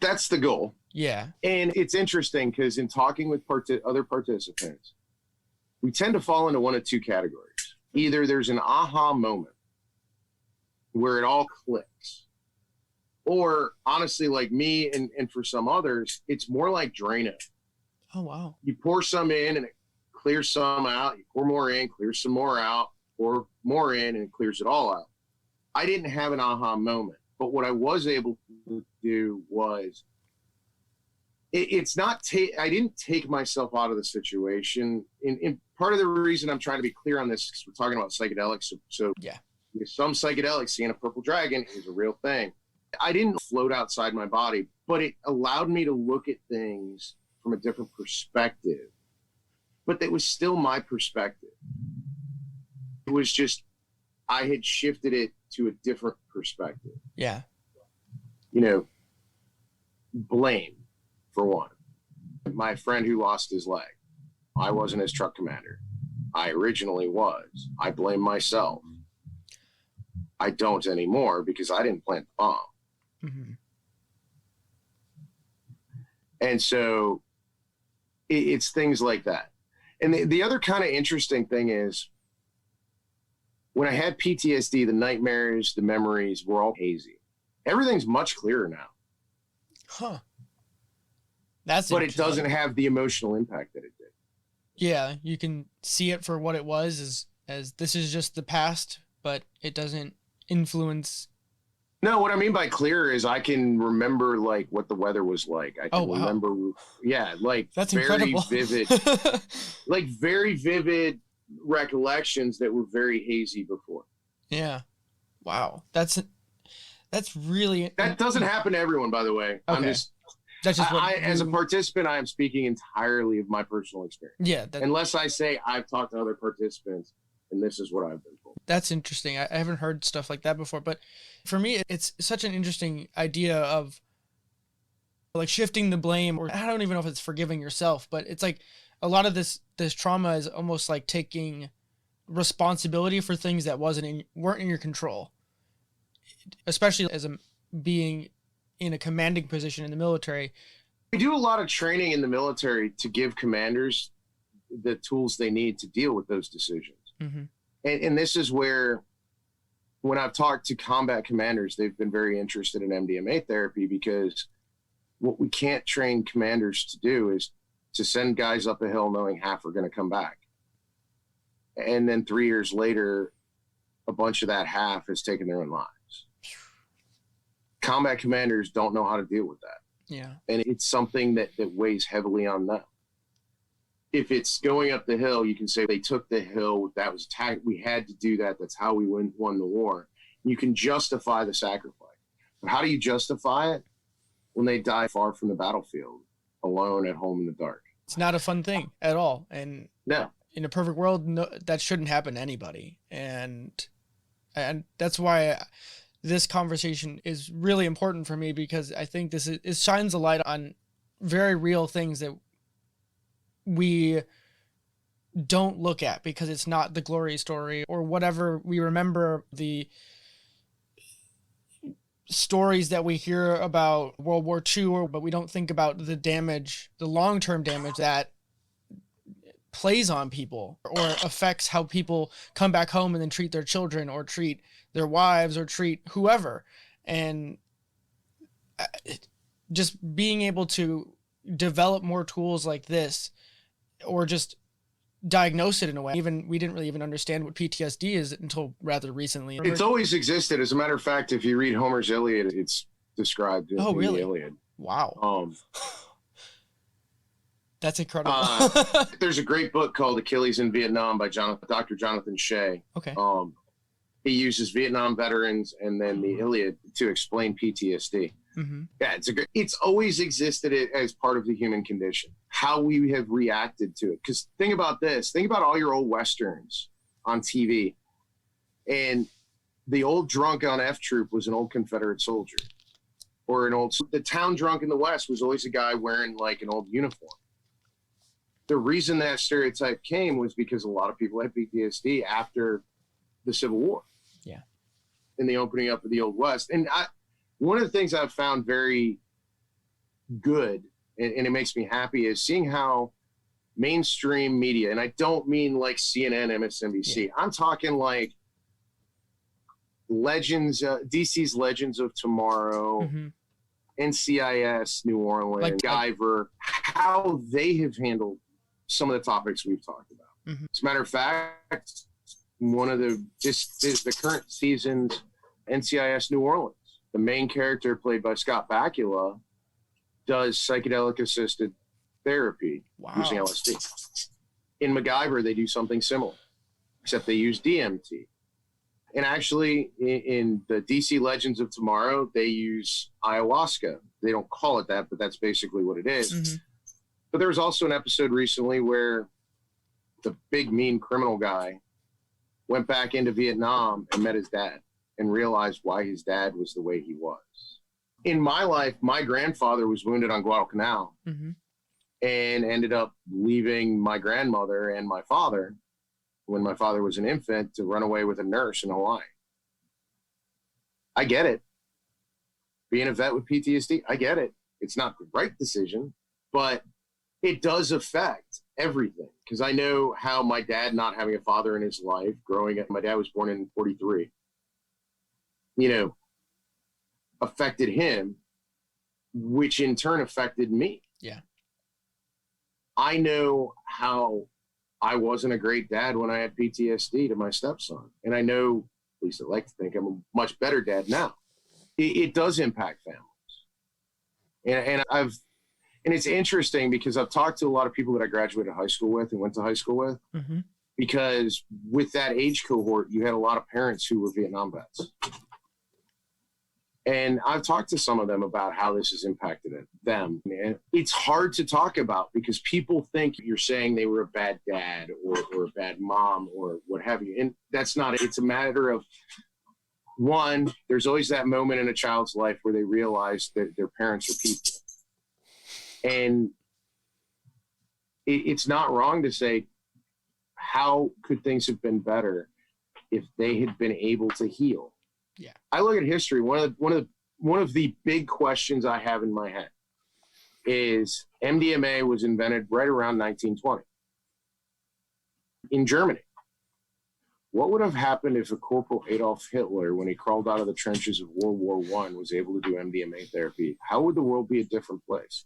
That's the goal. Yeah. And it's interesting because in talking with other participants, we tend to fall into one of 2 categories. Either there's an aha moment where it all clicks, or honestly, like me and for some others, it's more like Drano. Oh, wow. You pour some in and it clears some out. You pour more in, clears some more out, pour more in, and it clears it all out. I didn't have an aha moment, but what I was able to do was, I didn't take myself out of the situation. And part of the reason I'm trying to be clear on this is because we're talking about psychedelics. So yeah, some psychedelics, seeing a purple dragon is a real thing. I didn't float outside my body, but it allowed me to look at things from a different perspective. But it was still my perspective. It was just, I had shifted it to a different perspective. Yeah. Blame, for one. My friend who lost his leg, I wasn't his truck commander. I originally was. I blame myself. I don't anymore because I didn't plant the bomb. Mm-hmm. And so it's things like that. And the other kind of interesting thing is when I had PTSD, the nightmares, the memories were all hazy. Everything's much clearer now. Huh. That's but it doesn't have the emotional impact that it did. Yeah, you can see it for what it was as this is just the past, but it doesn't influence. No, what I mean by clear is I can remember like what the weather was like. I can remember, yeah, like that's very incredible. Vivid, like very vivid recollections that were very hazy before. Yeah, wow, that's really. That doesn't happen to everyone, by the way. Okay. That's just what as a participant, I am speaking entirely of my personal experience. Yeah. Unless I say I've talked to other participants and this is what I've been told. That's interesting. I haven't heard stuff like that before, but for me, it's such an interesting idea of like shifting the blame, or I don't even know if it's forgiving yourself, but it's like a lot of this trauma is almost like taking responsibility for things that weren't in your control, especially as a being in a commanding position in the military. We do a lot of training in the military to give commanders the tools they need to deal with those decisions. Mm-hmm. And this is where, when I've talked to combat commanders, they've been very interested in MDMA therapy, because what we can't train commanders to do is to send guys up a hill knowing half are going to come back. And then 3 years later, a bunch of that half has taken their own lives. Combat commanders don't know how to deal with that. Yeah. And it's something that weighs heavily on them. If it's going up the hill, you can say they took the hill. That was we had to do that. That's how we won the war. You can justify the sacrifice. But how do you justify it when they die far from the battlefield, alone at home in the dark? It's not a fun thing at all. And no, in a perfect world, no, that shouldn't happen to anybody. And that's why this conversation is really important for me, because I think it shines a light on very real things that we don't look at, because it's not the glory story or whatever. We remember the stories that we hear about World War II, but we don't think about the damage, the long-term damage that plays on people or affects how people come back home and then treat their children or treat their wives or treat whoever. And just being able to develop more tools like this, or just diagnose it in a way. We didn't really even understand what PTSD is until rather recently. It's always existed. As a matter of fact, if you read Homer's Iliad, it's described in the Iliad. Wow. That's incredible. There's a great book called Achilles in Vietnam by Dr. Jonathan Shea. Okay. He uses Vietnam veterans and then the Iliad to explain PTSD. Mm-hmm. Yeah, it's always existed as part of the human condition, how we have reacted to it. Because think about this. Think about all your old Westerns on TV. And the old drunk on F Troop was an old Confederate soldier. Or the town drunk in the West was always a guy wearing like an old uniform. The reason that stereotype came was because a lot of people had PTSD after the Civil War. Yeah. In the opening up of the Old West. And one of the things I've found very good, and it makes me happy, is seeing how mainstream media, and I don't mean like CNN, MSNBC, I'm talking like Legends, DC's Legends of Tomorrow, mm-hmm. NCIS, New Orleans, like Guyver, how they have handled some of the topics we've talked about. Mm-hmm. As a matter of fact, this is the current season's NCIS New Orleans. The main character, played by Scott Bakula, does psychedelic assisted therapy using LSD. In MacGyver, they do something similar, except they use DMT. And actually, in the DC Legends of Tomorrow, they use ayahuasca. They don't call it that, but that's basically what it is. Mm-hmm. But there was also an episode recently where the big mean criminal guy went back into Vietnam and met his dad and realized why his dad was the way he was. In my life, my grandfather was wounded on Guadalcanal, mm-hmm. and ended up leaving my grandmother and my father when my father was an infant to run away with a nurse in Hawaii. I get it. Being a vet with PTSD, I get it. It's not the right decision, but it does affect everything. Because I know how my dad not having a father in his life, growing up, my dad was born in 43, affected him, which in turn affected me. Yeah. I know how I wasn't a great dad when I had PTSD to my stepson. And I know, at least I like to think, I'm a much better dad now. It does impact families. And it's interesting because I've talked to a lot of people that I graduated high school with and went to high school with, because with that age cohort, you had a lot of parents who were Vietnam vets. And I've talked to some of them about how this has impacted them. And it's hard to talk about because people think you're saying they were a bad dad or a bad mom or what have you. And that's not it. It's a matter of, one, there's always that moment in a child's life where they realize that their parents are people. And it's not wrong to say, how could things have been better if they had been able to heal? Yeah. I look at history. One of the big questions I have in my head is MDMA was invented right around 1920 in Germany. What would have happened if a Corporal Adolf Hitler, when he crawled out of the trenches of World War I, was able to do MDMA therapy? How would the world be a different place?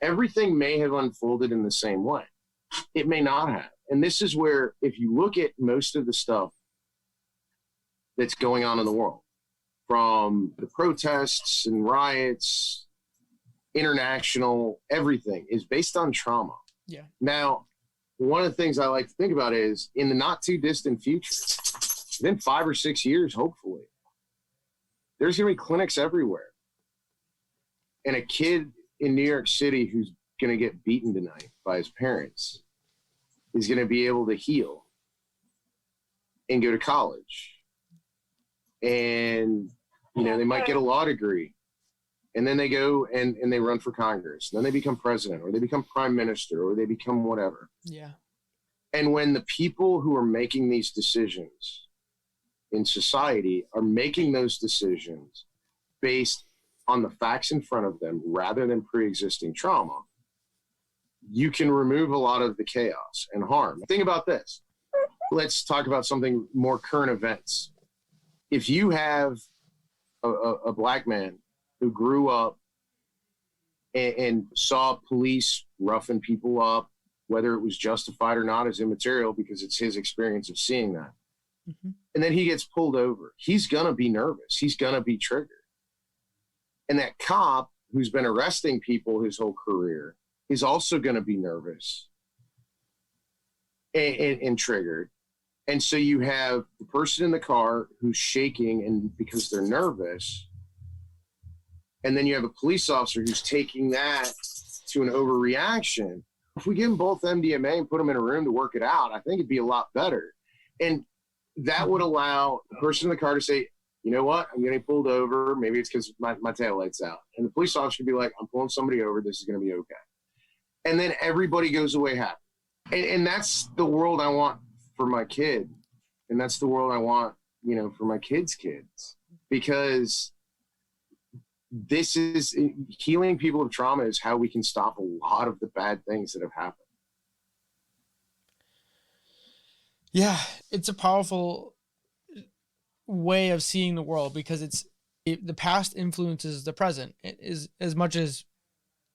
Everything may have unfolded in the same way. It may not have. And this is where, if you look at most of the stuff that's going on in the world, from the protests and riots, international, everything is based on trauma. Yeah. Now, one of the things I like to think about is in the not too distant future, within 5 or 6 years, hopefully, there's going to be clinics everywhere. And a kid in New York City who's going to get beaten tonight by his parents is going to be able to heal and go to college. And, they might get a law degree. And then they go and they run for Congress. And then they become president, or they become prime minister, or they become whatever. Yeah. And when the people who are making these decisions in society are making those decisions based on the facts in front of them rather than pre-existing trauma, you can remove a lot of the chaos and harm. Think about this. Let's talk about something more current events. If you have a black man who grew up and saw police roughing people up, whether it was justified or not is immaterial because it's his experience of seeing that. And then he gets pulled over. He's going to be nervous. He's going to be triggered. And that cop who's been arresting people his whole career is also going to be nervous and triggered. And so you have the person in the car who's shaking and because they're nervous. And then you have a police officer who's taking that to an overreaction. If we give them both MDMA and put them in a room to work it out, I think it'd be a lot better. And that would allow the person in the car to say, you know what, I'm getting pulled over. Maybe it's because my tail light's out. And the police officer could be like, I'm pulling somebody over. This is going to be okay. And then everybody goes away happy. And that's the world I want for my kid. And that's the world I want, for my kids' kids. Because this is healing people of trauma is how we can stop a lot of the bad things that have happened. Yeah, it's a powerful way of seeing the world because the past influences the present. It is as much as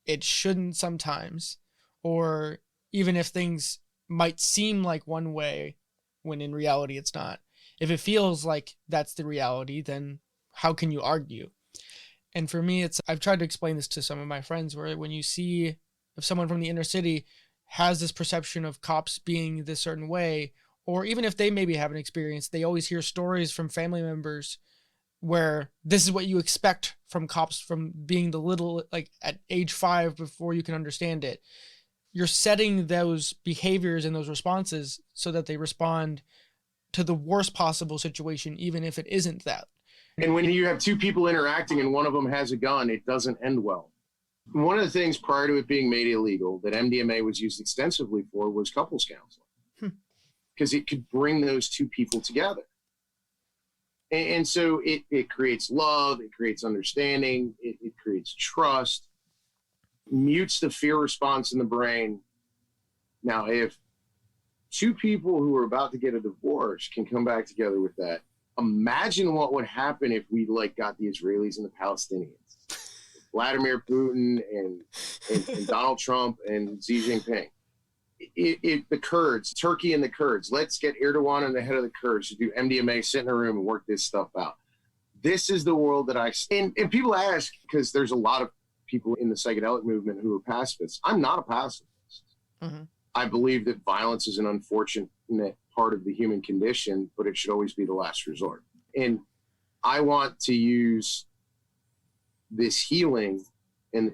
it shouldn't sometimes, or even if things might seem like one way when in reality it's not. If it feels like that's the reality, then how can you argue? And for me, I've tried to explain this to some of my friends, where when you see if someone from the inner city has this perception of cops being this certain way, or even if they maybe haven't experienced, they always hear stories from family members where this is what you expect from cops from being the little, like at age 5 before you can understand it. You're setting those behaviors and those responses so that they respond to the worst possible situation, even if it isn't that. And when you have two people interacting and one of them has a gun, it doesn't end well. One of the things prior to it being made illegal that MDMA was used extensively for was couples counseling, because it could bring those two people together. And so it creates love, it creates understanding, it creates trust, mutes the fear response in the brain. Now, if two people who are about to get a divorce can come back together with that, imagine what would happen if we got the Israelis and the Palestinians, Vladimir Putin and Donald Trump and Xi Jinping. The Kurds, Turkey and the Kurds, let's get Erdogan and the head of the Kurds to do MDMA, sit in a room and work this stuff out. This is the world that and people ask, because there's a lot of people in the psychedelic movement who are pacifists. I'm not a pacifist. Mm-hmm. I believe that violence is an unfortunate part of the human condition, but it should always be the last resort. And I want to use this healing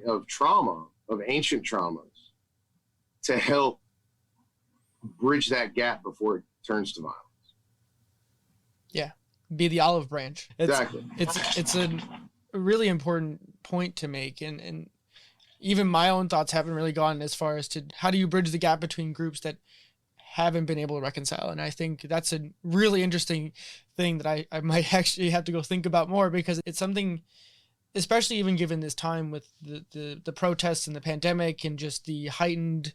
of trauma, of ancient traumas, to help bridge that gap before it turns to violence. Yeah, be the olive branch. Exactly. It's a really important point to make, and even my own thoughts haven't really gone as far as to how do you bridge the gap between groups that haven't been able to reconcile. And I think that's a really interesting thing that I might actually have to go think about more, because it's something, especially even given this time with the protests and the pandemic and just the heightened,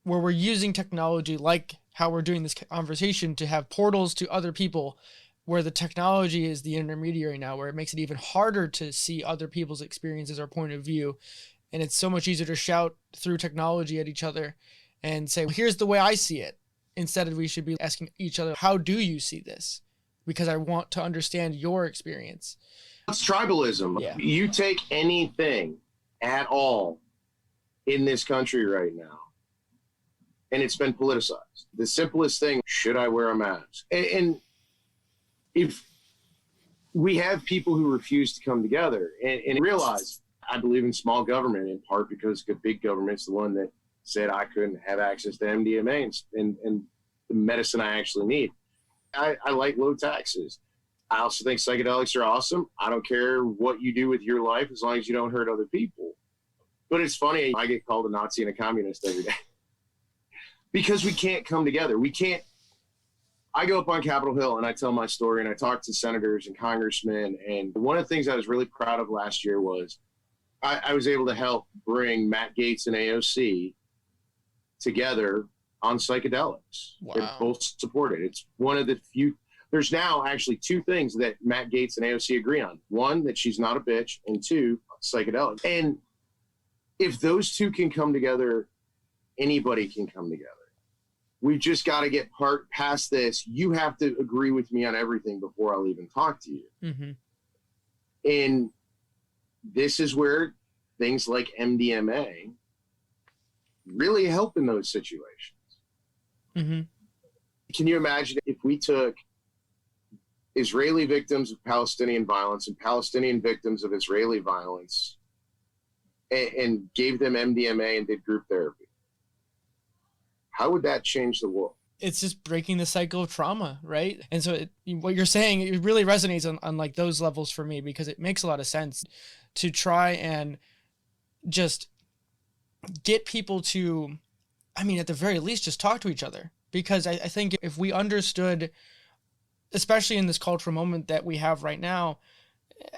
where we're using technology like how we're doing this conversation to have portals to other people, where the technology is the intermediary now, where it makes it even harder to see other people's experiences or point of view. And it's so much easier to shout through technology at each other and say, well, here's the way I see it. Instead of we should be asking each other, how do you see this? Because I want to understand your experience. It's tribalism. Yeah. You take anything at all in this country right now, and it's been politicized. The simplest thing, should I wear a mask? And if we have people who refuse to come together and realize, I believe in small government in part because the big government's the one that said I couldn't have access to MDMA and the medicine I actually need. I like low taxes. I also think psychedelics are awesome. I don't care what you do with your life as long as you don't hurt other people. But it's funny, I get called a Nazi and a communist every day because we can't come together. We can't. I go up on Capitol Hill and I tell my story and I talk to senators and congressmen. And one of the things I was really proud of last year was I was able to help bring Matt Gates and AOC together on psychedelics. Wow. They're both supported. It's one of the few. There's now actually two things that Matt Gates and AOC agree on. One, that she's not a bitch, and two, psychedelics. And if those two can come together, anybody can come together. We've just got to get past this. You have to agree with me on everything before I'll even talk to you. Mm-hmm. And this is where things like MDMA really help in those situations. Mm-hmm. Can you imagine if we took Israeli victims of Palestinian violence and Palestinian victims of Israeli violence and gave them MDMA and did group therapy? How would that change the world? It's just breaking the cycle of trauma, right? And so what you're saying, it really resonates on like those levels for me, because it makes a lot of sense to try and just get people to, I mean, at the very least, just talk to each other. Because I think if we understood, especially in this cultural moment that we have right now,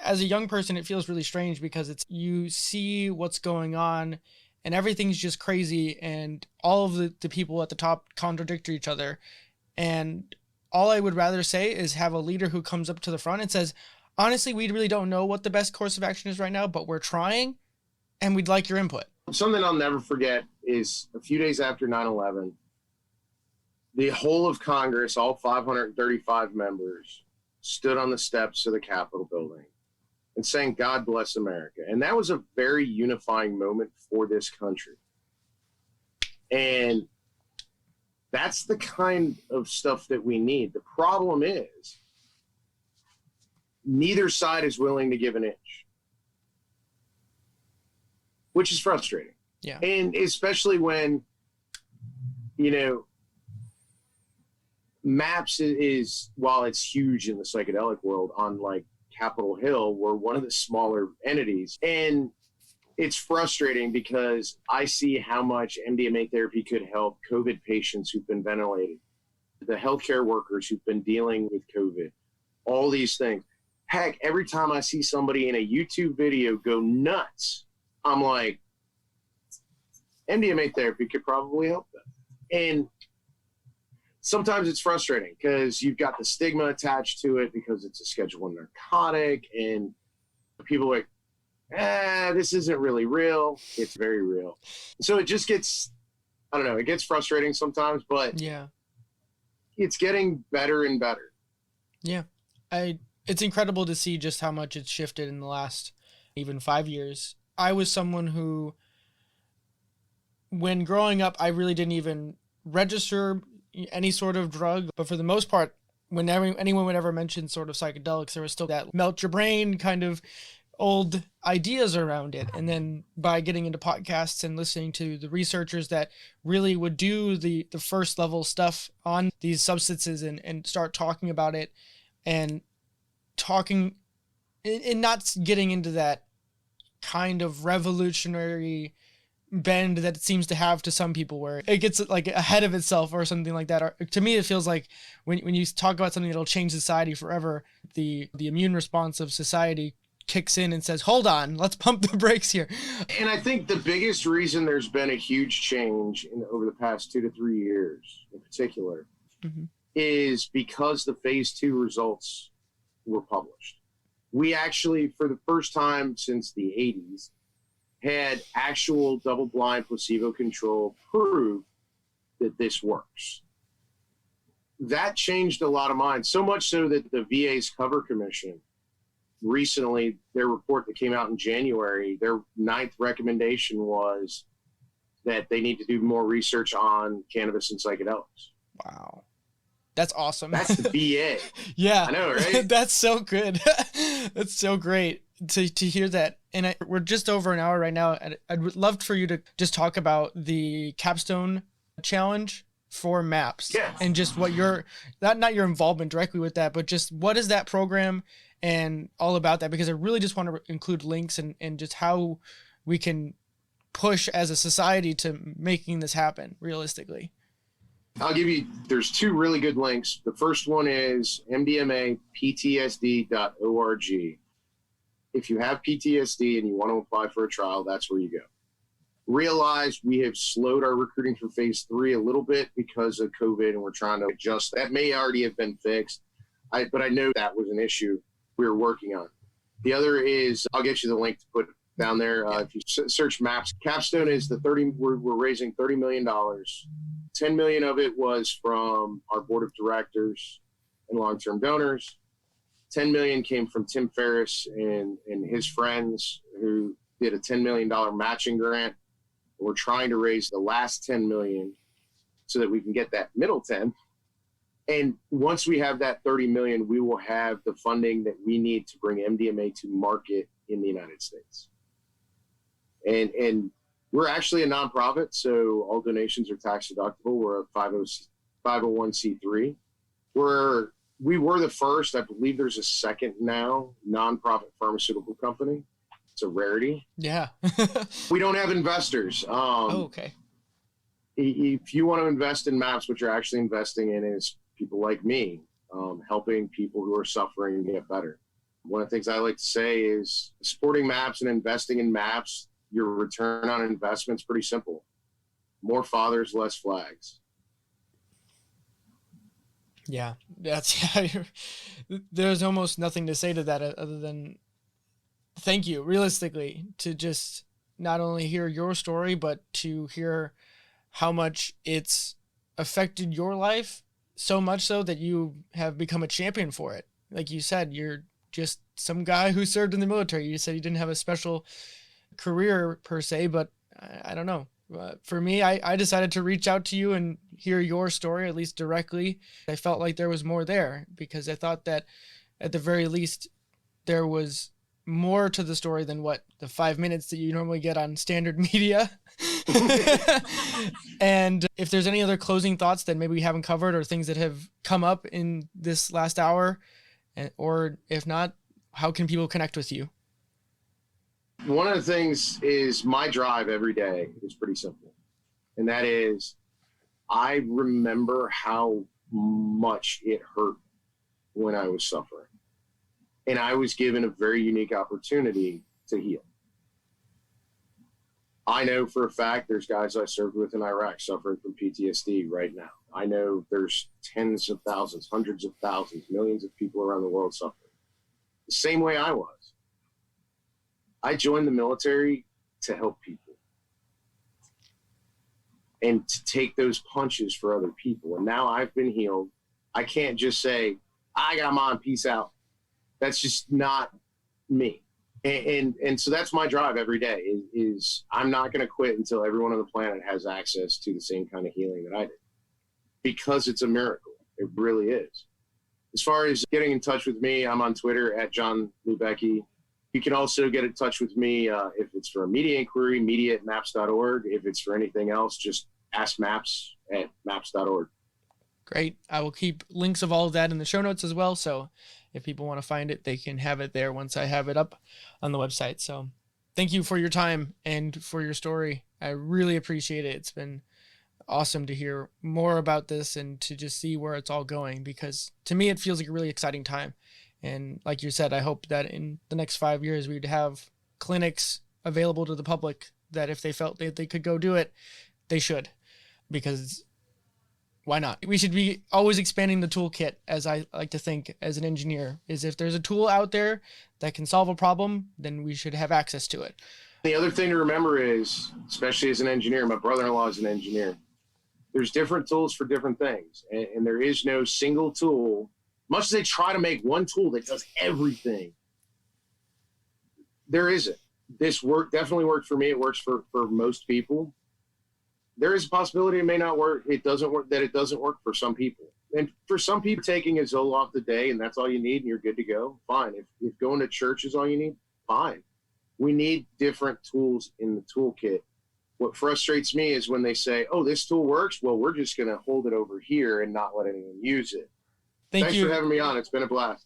as a young person, it feels really strange because you see what's going on and everything's just crazy and all of the people at the top contradict each other. And all I would rather say is have a leader who comes up to the front and says, honestly, we really don't know what the best course of action is right now, but we're trying and we'd like your input. Something I'll never forget is a few days after 9/11, the whole of Congress, all 535 members, stood on the steps of the Capitol building and sang, "God bless America." And that was a very unifying moment for this country. And that's the kind of stuff that we need. The problem is neither side is willing to give an inch, which is frustrating. Yeah. And especially when, MAPS is, while it's huge in the psychedelic world, on like Capitol Hill, we're one of the smaller entities. And it's frustrating because I see how much MDMA therapy could help COVID patients who've been ventilated, the healthcare workers who've been dealing with COVID, all these things. Heck, every time I see somebody in a YouTube video go nuts, I'm like, MDMA therapy could probably help them. And sometimes it's frustrating because you've got the stigma attached to it because it's a Schedule I narcotic, and people are like, this isn't really real. It's very real. So it just gets, I don't know, it gets frustrating sometimes, but yeah, it's getting better and better. Yeah. It's incredible to see just how much it's shifted in the last even 5 years. I was someone who, when growing up, I really didn't even register any sort of drug, but for the most part, whenever anyone would ever mention sort of psychedelics, there was still that melt your brain kind of old ideas around it. And then by getting into podcasts and listening to the researchers that really would do the first level stuff on these substances and start talking about it and talking and not getting into that kind of revolutionary bend that it seems to have to some people where it gets like ahead of itself or something like that. Or, to me, it feels like when you talk about something that'll change society forever, the immune response of society kicks in and says, hold on, let's pump the brakes here. And I think the biggest reason there's been a huge change over the past 2 to 3 years in particular is because the phase 2 results were published. We actually, for the first time since the 80s, had actual double-blind placebo-controlled proof that this works. That changed a lot of minds, so much so that the VA's Cover Commission recently, their report that came out in January, their 9th recommendation was that they need to do more research on cannabis and psychedelics. Wow. That's awesome. That's the VA. Yeah. I know, right? That's so good. That's so great to hear that. And we're just over an hour right now. And I'd love for you to just talk about the capstone challenge for MAPS. Yeah. And just what your, not your involvement directly with that, but just what is that program and all about that? Because I really just want to include links and just how we can push as a society to making this happen realistically. I'll give you, there's 2 really good links. The first one is mdmaptsd.org. If you have PTSD and you want to apply for a trial, that's where you go. Realize we have slowed our recruiting for phase 3 a little bit because of COVID, and we're trying to adjust. That may already have been fixed, but I know that was an issue we were working on. The other is, I'll get you the link to put down there. If you search MAPS, Capstone is we're raising $30 million. $10 million of it was from our board of directors and long-term donors. $10 million came from Tim Ferriss and his friends who did a $10 million matching grant. We're trying to raise the last $10 million so that we can get that middle 10. And once we have that $30 million, we will have the funding that we need to bring MDMA to market in the United States. And we're actually a nonprofit, so all donations are tax deductible. We're a 501c3. We were the first, I believe there's a second now, nonprofit pharmaceutical company. It's a rarity. Yeah. We don't have investors. Okay. If you want to invest in MAPS, what you're actually investing in is people like me, helping people who are suffering get better. One of the things I like to say is supporting MAPS and investing in MAPS, your return on investment is pretty simple. More fathers, less flags. Yeah, there's almost nothing to say to that other than thank you, realistically, to just not only hear your story, but to hear how much it's affected your life, so much so that you have become a champion for it. Like you said, you're just some guy who served in the military. You said you didn't have a special career per se, but I don't know. For me, I decided to reach out to you and hear your story, at least directly. I felt like there was more there because I thought that at the very least there was more to the story than what the 5 minutes that you normally get on standard media. And if there's any other closing thoughts that maybe we haven't covered or things that have come up in this last hour, or if not, how can people connect with you? One of the things is my drive every day is pretty simple. And that is, I remember how much it hurt when I was suffering. And I was given a very unique opportunity to heal. I know for a fact there's guys I served with in Iraq suffering from PTSD right now. I know there's tens of thousands, hundreds of thousands, millions of people around the world suffering. The same way I was. I joined the military to help people and to take those punches for other people. And now I've been healed. I can't just say, I got mine, peace out. That's just not me. And so that's my drive every day is I'm not going to quit until everyone on the planet has access to the same kind of healing that I did, because it's a miracle. It really is. As far as getting in touch with me, I'm on Twitter at John Lubecky. You can also get in touch with me if it's for a media inquiry, media@maps.org. If it's for anything else, just ask maps at maps.org. Great. I will keep links of all of that in the show notes as well. So if people want to find it, they can have it there once I have it up on the website. So thank you for your time and for your story. I really appreciate it. It's been awesome to hear more about this and to just see where it's all going, because to me, it feels like a really exciting time. And like you said, I hope that in the next 5 years, we'd have clinics available to the public that if they felt that they could go do it, they should, because why not? We should be always expanding the toolkit, as I like to think as an engineer, is if there's a tool out there that can solve a problem, then we should have access to it. The other thing to remember is, especially as an engineer, my brother-in-law is an engineer, there's different tools for different things. And there is no single tool. Much as they try to make one tool that does everything, there isn't. This definitely worked for me. It works for most people. There is a possibility it may not work. It doesn't work for some people. And for some people, taking a Zoloft a day and that's all you need and you're good to go, fine. If going to church is all you need, fine. We need different tools in the toolkit. What frustrates me is when they say, oh, this tool works. Well, we're just going to hold it over here and not let anyone use it. Thanks for having me on. It's been a blast.